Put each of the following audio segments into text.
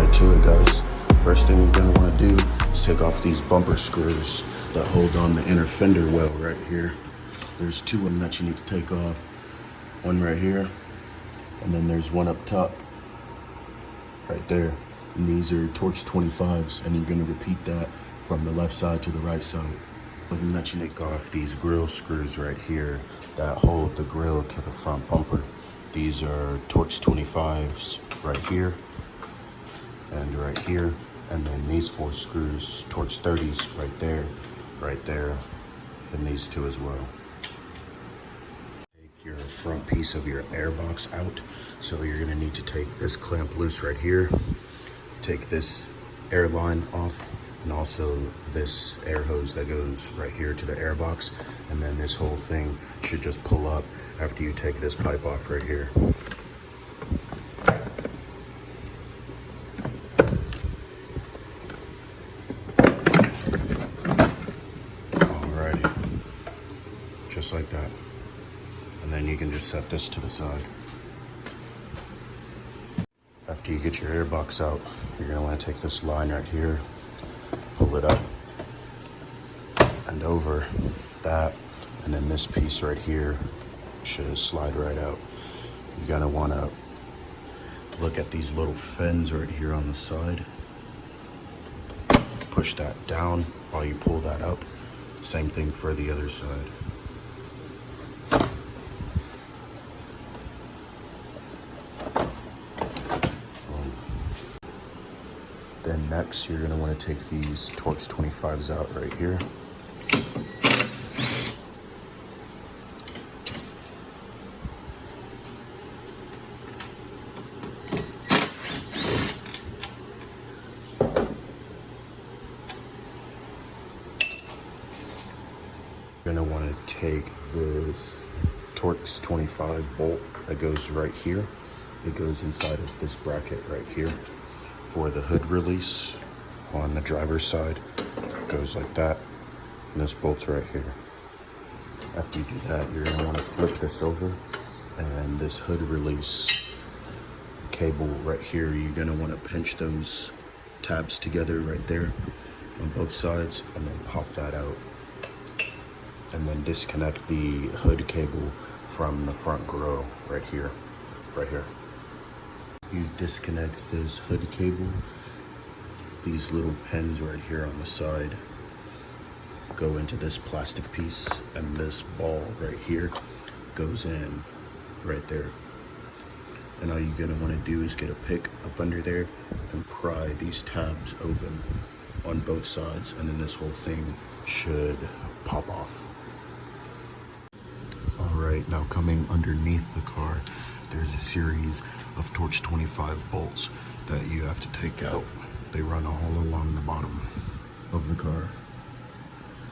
right to it, guys. First thing you're gonna want to do is take off these bumper screws that hold on the inner fender well right here. There's two of them that you need to take off. One right here, and then there's one up top right there. And these are Torx 25s, and you're gonna repeat that from the left side to the right side. And that you take off these grill screws right here that hold the grill to the front bumper. These are Torx 25s right here and right here. And then these four screws, Torx 30s right there, and these two as well. Take your front piece of your air box out. So you're gonna need to take this clamp loose right here, take this air line off, and also this air hose that goes right here to the air box. And then this whole thing should just pull up after you take this pipe off right here. Alrighty, just like that. And then you can just set this to the side. After you get your air box out, you're gonna wanna take this line right here, pull it up and over that, and then this piece right here should slide right out. You're gonna wanna look at these little fins right here on the side. Push that down while you pull that up. Same thing for the other side. Then next, you're gonna wanna take these Torx 25s out right here. You're gonna wanna take this Torx 25 bolt that goes right here. It goes inside of this bracket right here. For the hood release on the driver's side, it goes like that, and this bolt's right here. After you do that, you're gonna wanna flip this over, and this hood release cable right here, you're gonna wanna pinch those tabs together right there on both sides, and then pop that out. And then disconnect the hood cable from the front grill right here, right here. You disconnect this hood cable, these little pins right here on the side go into this plastic piece, and this ball right here goes in right there. And all you're gonna wanna do is get a pick up under there and pry these tabs open on both sides, and then this whole thing should pop off. All right, now coming underneath the car, there's a series of Torx 25 bolts that you have to take out. They run all along the bottom of the car.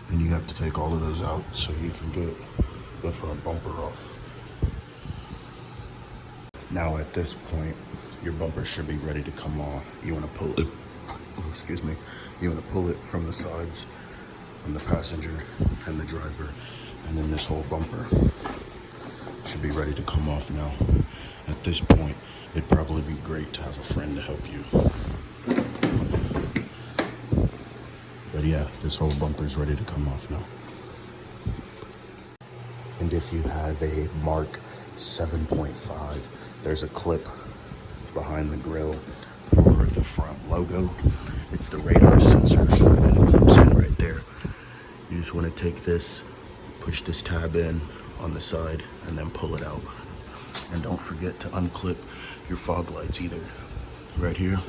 And you have to take all of those out so you can get the front bumper off. Now at this point, your bumper should be ready to come off. You wanna pull it, excuse me, you wanna pull it from the sides on the passenger and the driver. And then this whole bumper should be ready to come off now. At this point, it'd probably be great to have a friend to help you. But yeah, this whole bumper is ready to come off now. And if you have a Mk7.5, there's a clip behind the grill for the front logo. It's the radar sensor, and it clips in right there. You just want to take this, push this tab in on the side, and then pull it out. And don't forget to unclip your fog lights either. Right here,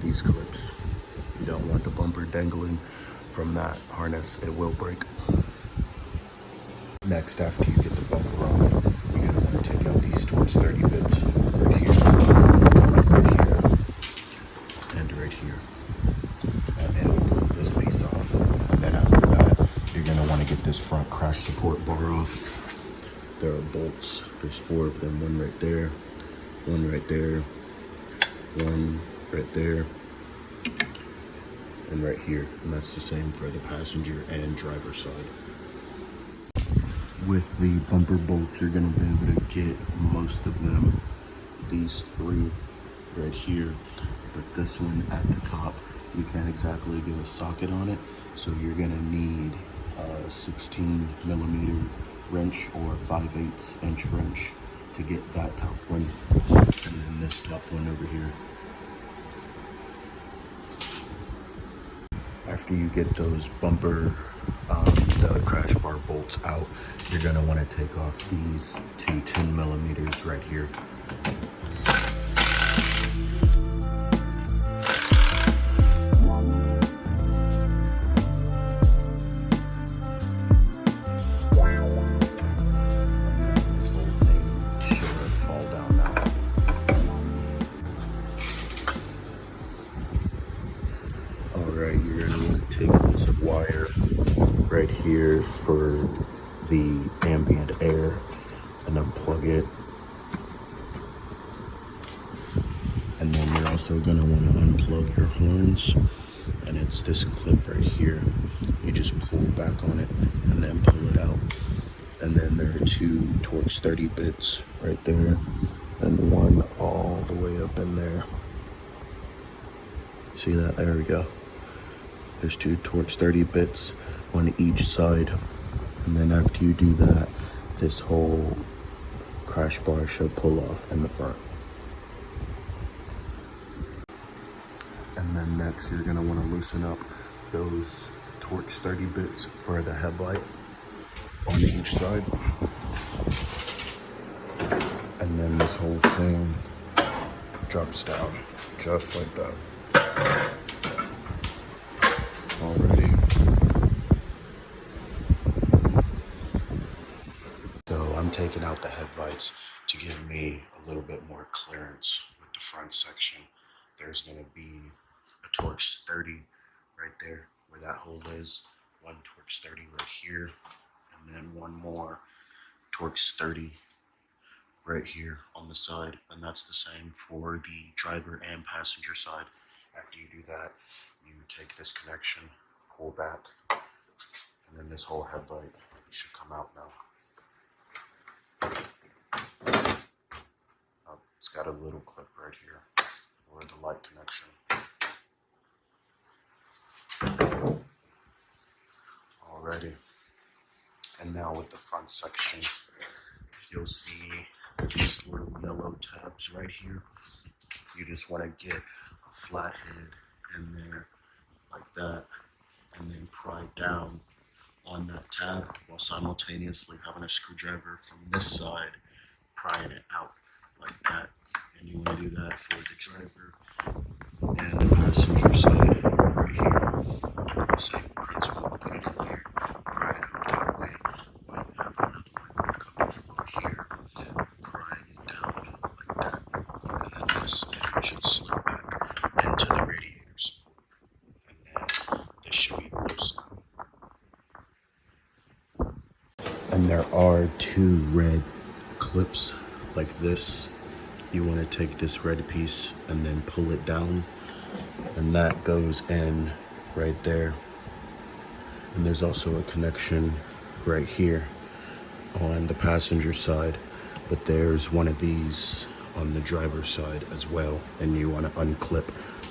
these clips. You don't want the bumper dangling from that harness, it will break. Next, after you get the bumper off, you're gonna wanna take out these Torx 30 bits right here, and right here. And then pull this piece off. And then after that, you're gonna wanna get this front crash support bar off. There are bolts, there's 4 of them, one right there, one right there, one right there, and right here. And that's the same for the passenger and driver side. With the bumper bolts, you're gonna be able to get most of them, these 3 right here, but this one at the top, you can't exactly get a socket on it, so you're gonna need a 16 millimeter wrench or 5/8 inch wrench to get that top one, and then this top one over here. After you get those bumper, the crash bar bolts out, you're gonna wanna take off these two 10 millimeters right here. Alright, you're going to want to take this wire right here for the ambient air and unplug it. And then you're also going to want to unplug your horns, and it's this clip right here. You just pull back on it and then pull it out. And then there are two Torx 30 bits right there and one all the way up in there. See that? There we go. There's two Torx 30 bits on each side. And then after you do that, this whole crash bar should pull off in the front. And then next, you're gonna wanna loosen up those Torx 30 bits for the headlight on each side. And then this whole thing drops down just like that. Already. So I'm taking out the headlights to give me a little bit more clearance with the front section. There's gonna be a Torx 30 right there where that hole is, one Torx 30 right here, and then one more Torx 30 right here on the side, and that's the same for the driver and passenger side. After you do that, you take this connection, pull back, and then this whole headlight should come out now. It's got a little clip right here for the light connection. Alrighty. And now with the front section, you'll see these little yellow tabs right here. You just want to get a flat head in there like that, and then pry down on that tab while simultaneously having a screwdriver from this side prying it out like that. And you want to do that for the driver and the passenger side right here. Same principle, put it in there, pry it out that way, while you have another one coming from over here, prying it down like that. And then this should slip back into the radiators. And then this should be loose. And there are two red clips like this. You want to take this red piece and then pull it down, and that goes in right there. And there's also a connection right here on the passenger side, but there's one of these on the driver's side as well, and you want to unclip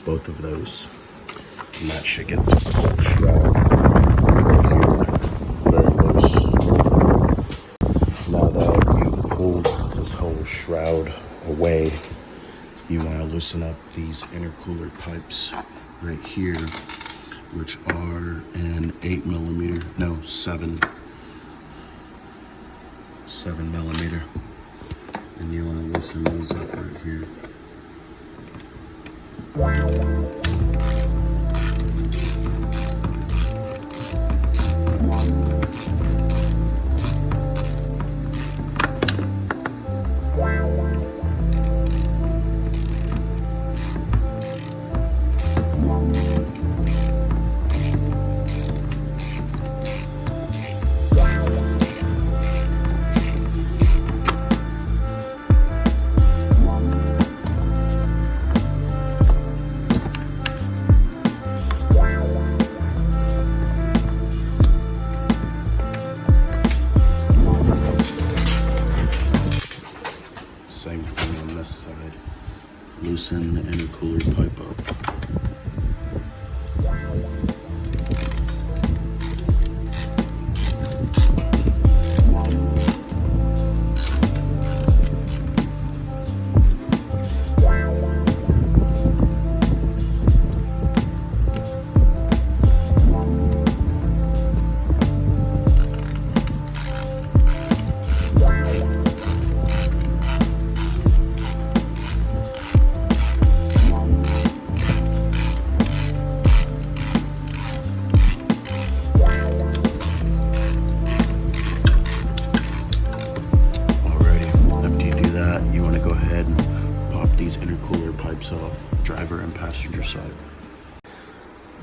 both of those, and that should get this whole shroud right here very loose. Now that you've pulled this whole shroud away, you want to loosen up these intercooler pipes right here, which are an 7 millimeter, and you want to loosen these up right here. Same thing on this side. Loosen the intercooler intercooler pipe up. Intercooler pipes off, driver and passenger side.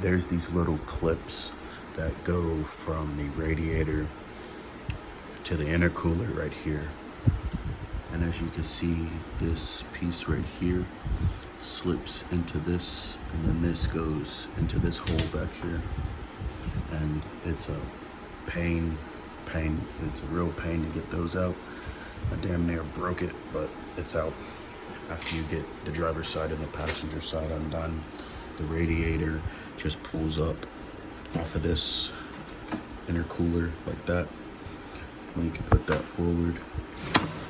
There's these little clips that go from the radiator to the intercooler right here. And as you can see, this piece right here slips into this, and then this goes into this hole back here. And it's a pain. It's a real pain to get those out. I damn near broke it, but it's out. After you get the driver's side and the passenger side undone, the radiator just pulls up off of this intercooler like that. And you can put that forward,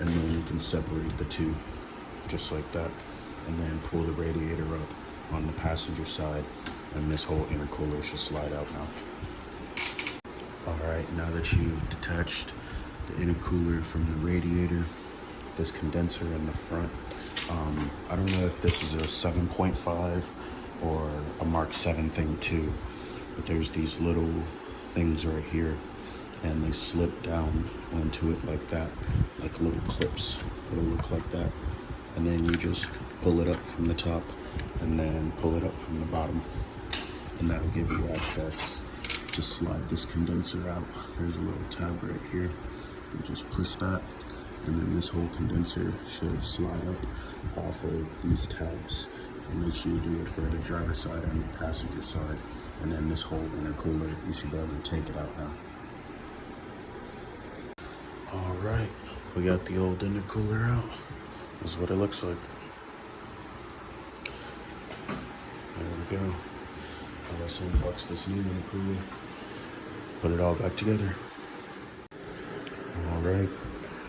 and then you can separate the two just like that, and then pull the radiator up on the passenger side, and this whole intercooler should slide out now. Alright, now that you've detached the intercooler from the radiator, this condenser in the front, I don't know if this is a 7.5 or a Mk7 thing too, but there's these little things right here, and they slip down onto it like that, like little clips. It'll look like that, and then you just pull it up from the top and then pull it up from the bottom, and that'll give you access to slide this condenser out. There's a little tab right here. You just push that, and then this whole condenser should slide up off of these tabs. And make sure you do it for the driver's side and the passenger side. And then this whole intercooler, you should be able to take it out now. All right, we got the old intercooler out. This is what it looks like. There we go. Now let's unbox this new intercooler. Put it all back together. All right.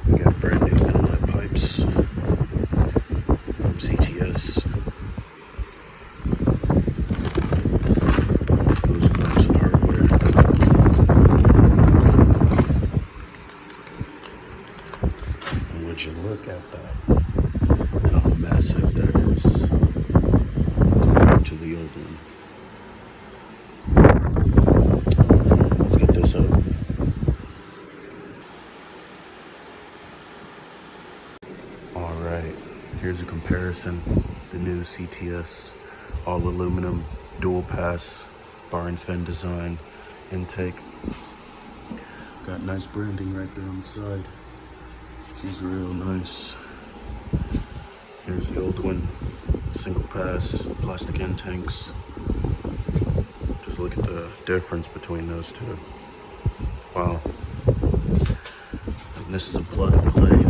We got brand new inlet pipes from CTS. Those clamps and hardware. And would you look at that? How massive that is compared to the old one. Let's get this up. Here's a comparison. The new CTS all aluminum dual pass bar and fin design intake. Got nice branding right there on the side. She's real nice. Here's the old one, single pass, plastic intakes. Just look at the difference between those two. Wow. And this is a plug and play.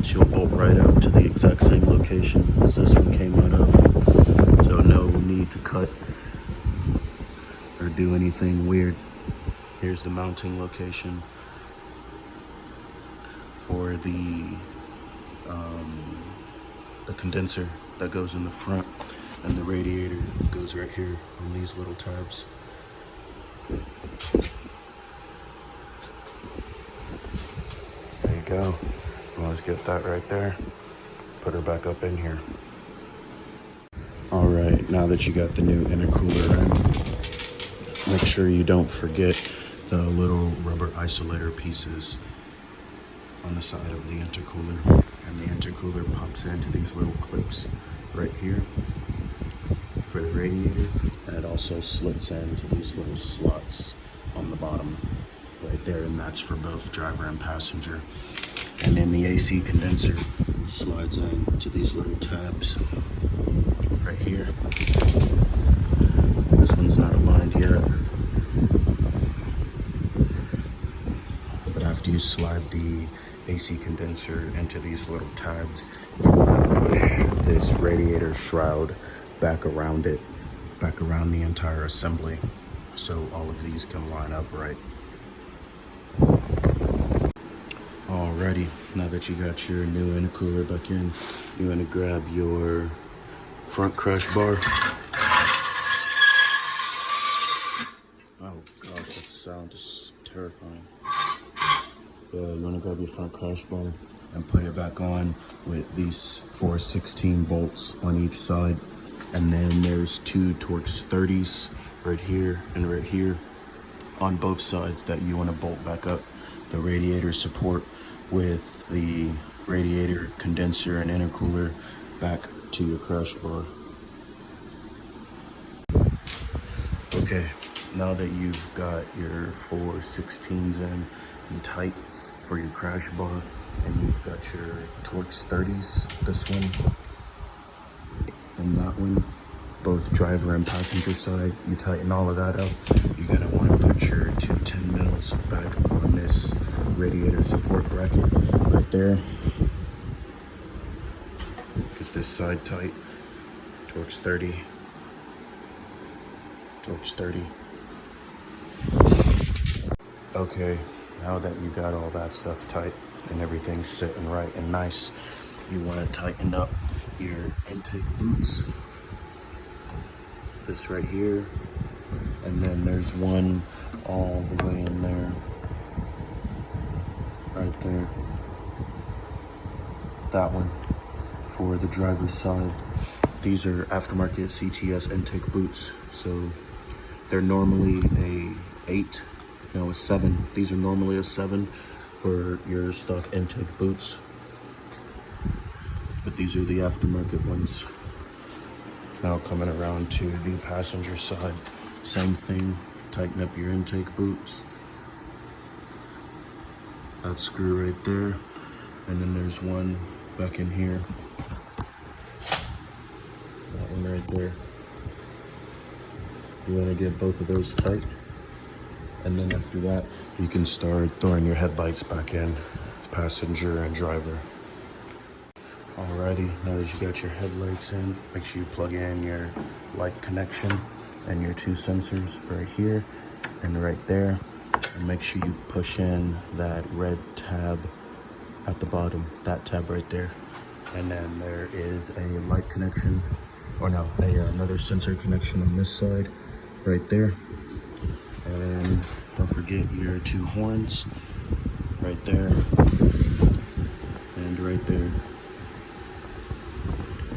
She'll bolt right up to the exact same location as this one came out of. So no need to cut or do anything weird. Here's the mounting location for the condenser that goes in the front, and the radiator goes right here on these little tabs. There you go. Well, let's get that right there. Put her back up in here. All right, now that you got the new intercooler in, make sure you don't forget the little rubber isolator pieces on the side of the intercooler. And the intercooler pops into these little clips right here for the radiator, and it also slits into these little slots on the bottom right there, and that's for both driver and passenger. And then the AC condenser slides into these little tabs right here. This one's not aligned yet, but after you slide the AC condenser into these little tabs, you want to push this radiator shroud back around it, back around the entire assembly, so all of these can line up right. Alrighty, now that you got your new intercooler back in, you want to grab your front crash bar. Oh gosh, that sound is terrifying. Yeah, you want to grab your front crash bar and put it back on with these 4 16 bolts on each side. And then there's 2 Torx 30s right here and right here on both sides that you want to bolt back up the radiator support with the radiator, condenser, and intercooler back to your crash bar. Okay, now that you've got your 4 16s in and tight for your crash bar, and you've got your Torx 30s, this one and that one, both driver and passenger side, you tighten all of that up. You're gonna want to put your 2 10 mils back on this radiator support bracket right there. Get this side tight. Torx 30. Torx 30. Okay, now that you got all that stuff tight and everything's sitting right and nice, you want to tighten up your intake boots. This right here, and then there's one all the way in there, right there. That one for the driver's side. These are aftermarket CTS intake boots, so they're normally a 7. These are normally a 7 for your stock intake boots, but these are the aftermarket ones. Now coming around to the passenger side, same thing, tighten up your intake boots. That screw right there, and then there's one back in here. That one right there. You want to get both of those tight, and then after that, you can start throwing your headlights back in, passenger and driver. Alrighty, now that you got your headlights in, make sure you plug in your light connection and your 2 sensors right here and right there. And make sure you push in that red tab at the bottom, that tab right there. And then there is a light connection, or no, another sensor connection on this side right there. And don't forget your 2 horns right there and right there.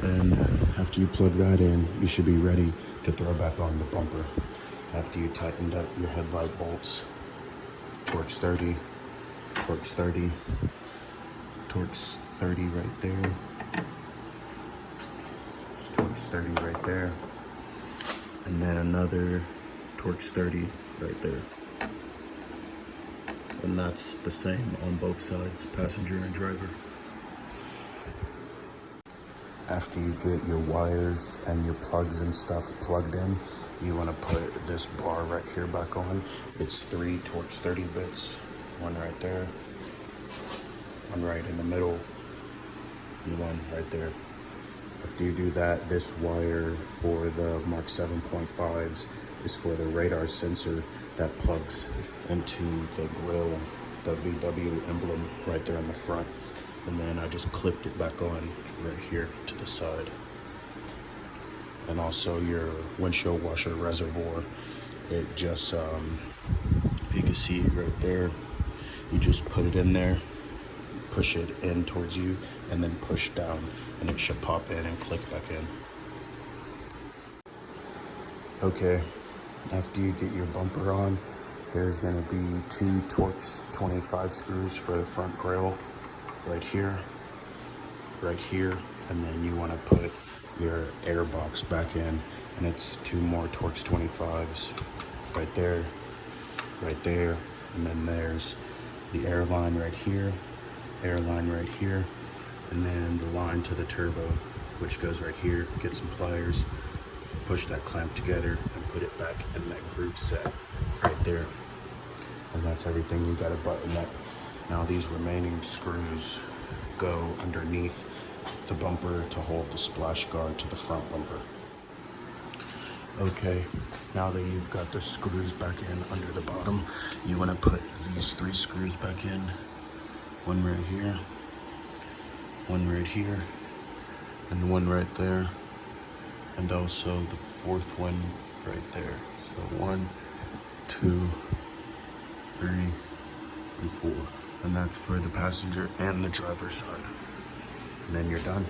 And after you plug that in, you should be ready to throw back on the bumper. After you tightened up your headlight bolts, Torx 30, Torx 30, Torx 30 right there. It's Torx 30 right there. And then another Torx 30 right there. And that's the same on both sides, passenger and driver. After you get your wires and your plugs and stuff plugged in, you want to put this bar right here back on. It's 3 Torx 30 bits, one right there, one right in the middle, and one right there. After you do that, this wire for the Mk7.5s is for the radar sensor that plugs into the grill, the VW emblem right there in the front. And then I just clipped it back on right here to the side. And also your windshield washer reservoir, it just, if you can see right there, you just put it in there, push it in towards you, and then push down, and it should pop in and click back in. Okay, after you get your bumper on, there's gonna be 2 Torx 25 screws for the front grille. Right here, and then you want to put your air box back in, and it's 2 more Torx 25s right there, and then there's the air line right here, and then the line to the turbo, which goes right here. Get some pliers, push that clamp together, and put it back in that groove set right there. And that's everything you got to button up. Now these remaining screws go underneath the bumper to hold the splash guard to the front bumper. Okay, now that you've got the screws back in under the bottom, you want to put these 3 screws back in. One right here, one right here, and the one right there, and also the 4th one right there. So 1, 2, 3, and 4. And that's for the passenger and the driver's side. And then you're done.